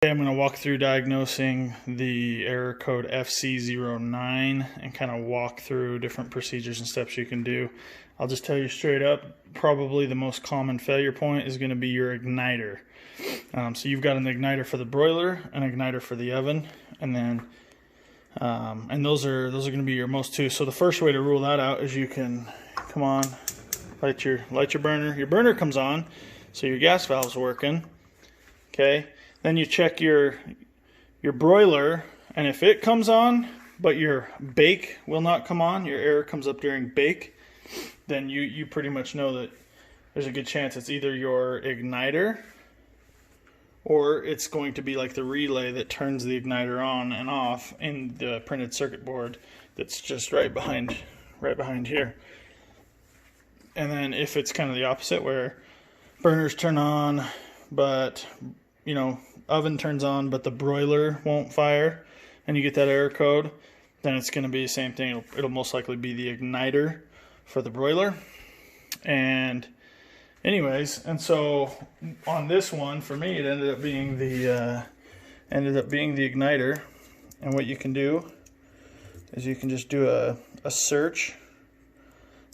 I'm going to walk through diagnosing the error code F-09 and kind of walk through different procedures and steps you can do. I'll just tell you straight up, probably the most common failure point is going to be your igniter. So you've got an igniter for the broiler, an igniter for the oven, and then and those are going to be your most two. So the first way to rule that out is you can come on, light your burner. Your burner comes on, so your gas valve's working. Okay. Then you check your broiler, and if it comes on, but your bake will not come on, your error comes up during bake, then you pretty much know that there's a good chance it's either your igniter or it's going to be like the relay that turns the igniter on and off in the printed circuit board that's just right behind here. And then if it's kind of the opposite, where burners turn on, but oven turns on, but the broiler won't fire, and you get that error code, then it's going to be the same thing. It'll most likely be the igniter for the broiler. And anyways, and so on this one, for me, it ended up being the igniter. And what you can do is you can just do a search.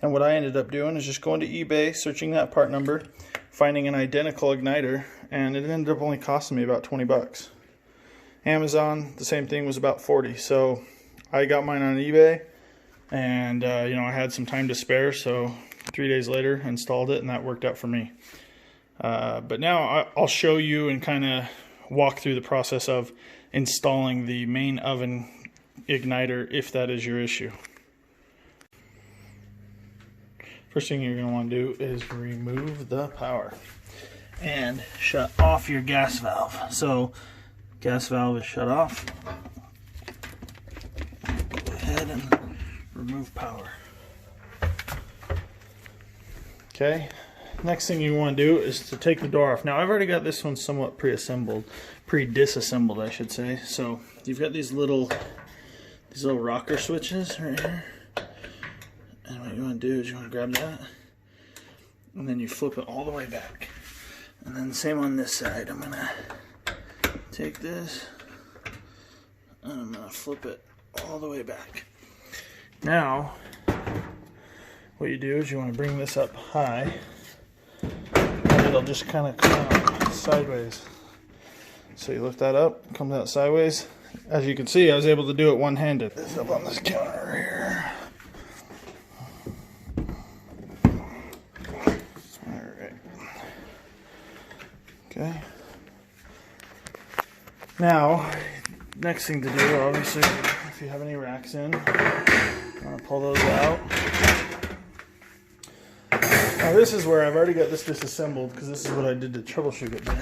And what I ended up doing is just going to eBay, searching that part number, finding an identical igniter, and it ended up only costing me about 20 bucks. Amazon, the same thing, was about 40. So I got mine on eBay, and I had some time to spare, so 3 days later installed it, and that worked out for me. But now I'll show you and kind of walk through the process of installing the main oven igniter if that is your issue. First thing you're going to want to do is remove the power and shut off your gas valve. So gas valve is shut off. Go ahead and remove power. Okay, next thing you want to do is to take the door off. Now I've already got this one somewhat pre-disassembled I should say. So you've got these little rocker switches right here. And what you want to do is you want to grab that, and then you flip it all the way back. And then same on this side. I'm going to take this, and I'm going to flip it all the way back. Now, what you do is you want to bring this up high, and it'll just kind of come out sideways. So you lift that up, comes out sideways. As you can see, I was able to do it one-handed. This up on this counter here. Okay. Now, next thing to do, obviously, if you have any racks in, you want to pull those out. Now this is where I've already got this disassembled, because this is what I did to troubleshoot it. But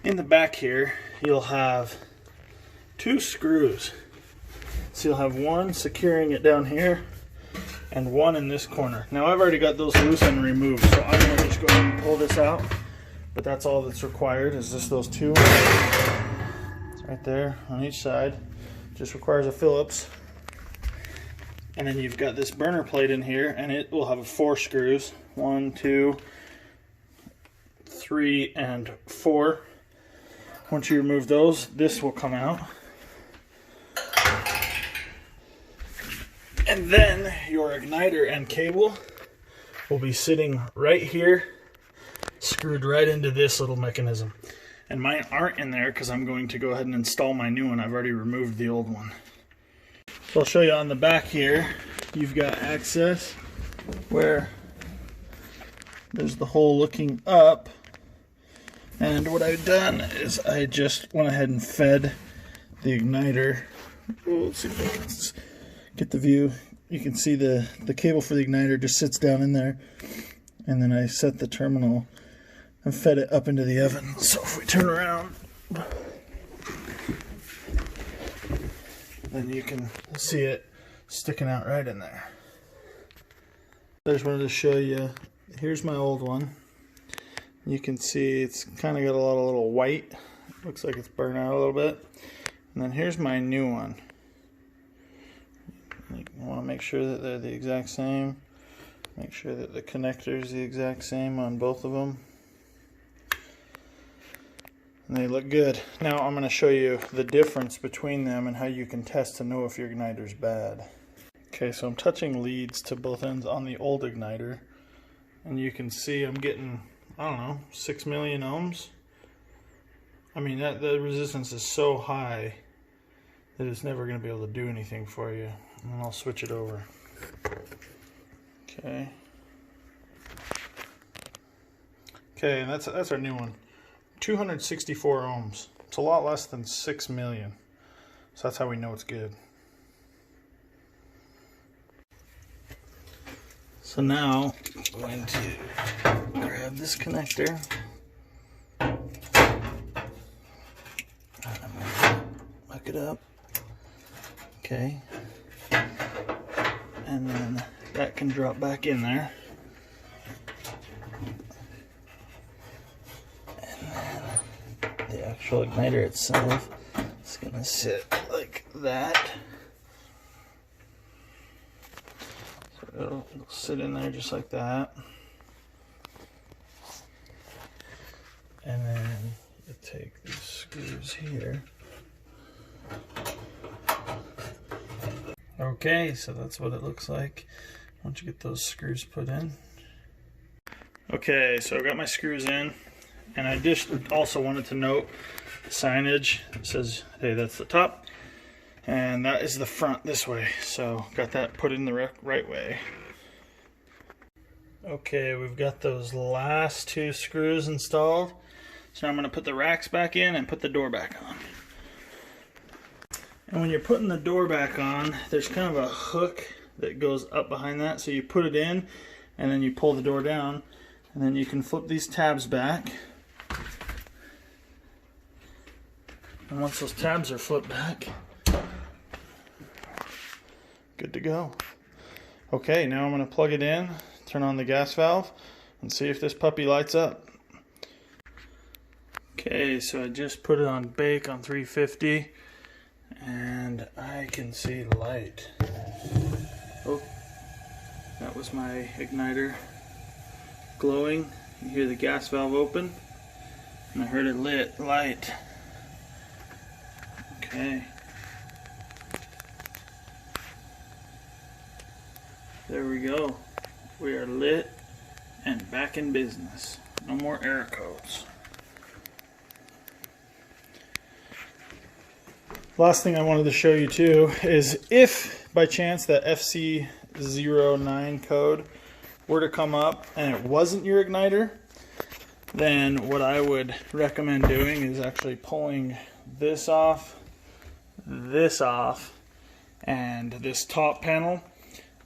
in the back here, you'll have two screws. So you'll have one securing it down here, and one in this corner. Now I've already got those loose and removed, so I'm going to just go ahead and pull this out. But that's all that's required, is just those two. It's right there on each side. Just requires a Phillips. And then you've got this burner plate in here, and it will have 4 screws. 1, 2, 3, and 4. Once you remove those, this will come out. And then your igniter and cable will be sitting right here, screwed right into this little mechanism. And mine aren't in there because I'm going to go ahead and install my new one. I've already removed the old one. So I'll show you on the back here, you've got access where there's the hole looking up. And what I've done is I just went ahead and fed the igniter. Let's see if I can get the view. You can see the cable for the igniter just sits down in there. And then I set the terminal and fed it up into the oven. So if we turn around, then you can see it sticking out right in there. I just wanted to show you, here's my old one. You can see it's kind of got a lot of little white. Looks like it's burned out a little bit. And then here's my new one. You want to make sure that they're the exact same. Make sure that the connector is the exact same on both of them. and they look good. Now I'm going to show you the difference between them and how you can test to know if your igniter's bad. Okay, so I'm touching leads to both ends on the old igniter, and you can see I'm getting, I don't know, 6 million ohms. I mean, the resistance is so high that it's never going to be able to do anything for you. And I'll switch it over. Okay. Okay, and that's our new one. 264 ohms. It's a lot less than 6 million. So that's how we know it's good. So now I'm going to grab this connector. Hook it up. Okay. And then that can drop back in there. And then the actual igniter itself is going to sit like that. So it'll sit in there just like that. And then you take these screws here. Okay, so that's what it looks like once you get those screws put in. Okay, so I got my screws in, and I just also wanted to note the signage. It says, hey, that's the top, and that is the front this way. So got that put in the right way. Okay, we've got those last two screws installed. So now I'm going to put the racks back in and put the door back on. And when you're putting the door back on, there's kind of a hook that goes up behind that. So you put it in, and then you pull the door down, and then you can flip these tabs back. And once those tabs are flipped back, good to go. Okay, now I'm going to plug it in, turn on the gas valve, and see if this puppy lights up. Okay, so I just put it on bake on 350. And I can see light. Oh, that was my igniter glowing. You hear the gas valve open, and I heard it lit light. Okay. There we go. We are lit and back in business. No more error codes. Last thing I wanted to show you too is if by chance that F-09 code were to come up and it wasn't your igniter, then what I would recommend doing is actually pulling this off, and this top panel,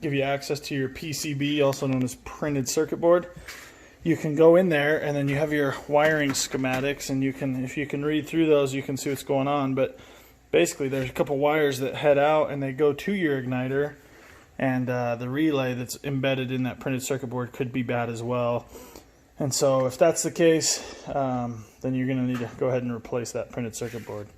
give you access to your PCB, also known as printed circuit board. You can go in there and then you have your wiring schematics, and you can, if you can read through those, you can see what's going on. But basically, there's a couple wires that head out and they go to your igniter, and the relay that's embedded in that printed circuit board could be bad as well. And so if that's the case, then you're going to need to go ahead and replace that printed circuit board.